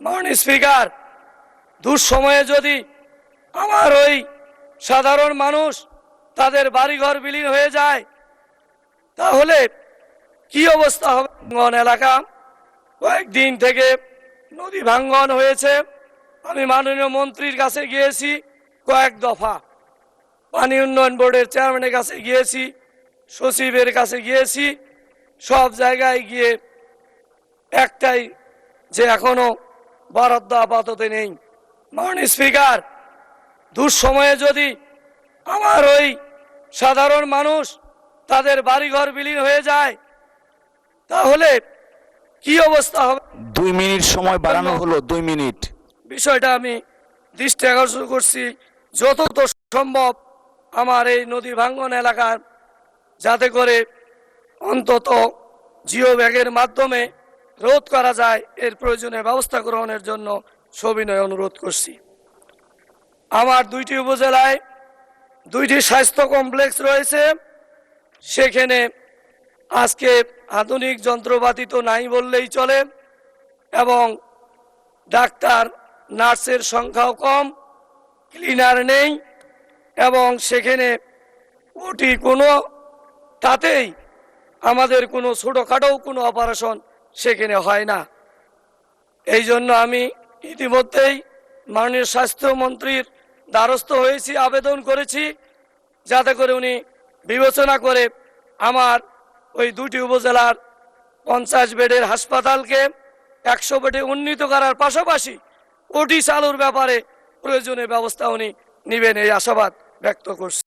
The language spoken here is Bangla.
মাননীয় স্পিকার, দুঃসময়ে যদি আমার ওই সাধারণ মানুষ তাদের বাড়িঘর বিলীন হয়ে যায় তাহলে কি অবস্থা হবে? ভাঙ্গন এলাকা কয়েকদিন থেকে নদী ভাঙ্গন হয়েছে। আমি মাননীয় মন্ত্রীর কাছে গিয়েছি, কয়েক দফা পানি উন্নয়ন বোর্ডের চেয়ারম্যানের কাছে গিয়েছি, সচিবের কাছে গিয়েছি, সব জায়গায় গিয়ে একটাই যে এখনো বরাদ্দ আপাতত নেই। মাননীয় স্পিকার, দুঃসময়ে যদি আমার ওই সাধারণ মানুষ তাদের বাড়িঘর বিলীন হয়ে যায় তাহলে কি অবস্থা হবে? 2 মিনিট সময় বাড়ানো হলো, 2 মিনিট। বিষয়টা আমি দৃষ্টি আকর্ষণ করছি, যতটা সম্ভব আমার এই নদী ভাঙ্গন এলাকার যাতে করে অন্তত জিও ব্যাগের মাধ্যমে রোধ করা যায় এর প্রয়োজনীয় ব্যবস্থা গ্রহণের জন্য সবিনয় অনুরোধ করছি। আমার 2টি উপজেলায় 2টি স্বাস্থ্য কমপ্লেক্স রয়েছে, সেখানে আজকে আধুনিক যন্ত্রপাতি তো নাই বললেই চলে এবং ডাক্তার নার্সের সংখ্যাও কম, ক্লিনার নেই এবং সেখানে ওটি কোনো তাতেই আমাদের কোনো ছোটোখাটো কোনো অপারেশন সেখানে হয় না। এই জন্য আমি ইতিমধ্যেই মাননীয় স্বাস্থ্যমন্ত্রীর দ্বারস্থ হয়েছি, আবেদন করেছি যাতে করে উনি বিবেচনা করে আমার ওই 2টি উপজেলার 50 বেডের হাসপাতালকে 100 বেডে উন্নীত করার পাশাপাশি ওটি চালুর ব্যাপারে প্রয়োজনীয় ব্যবস্থা উনি নেবেন এই আশাবাদ ব্যক্ত করছি।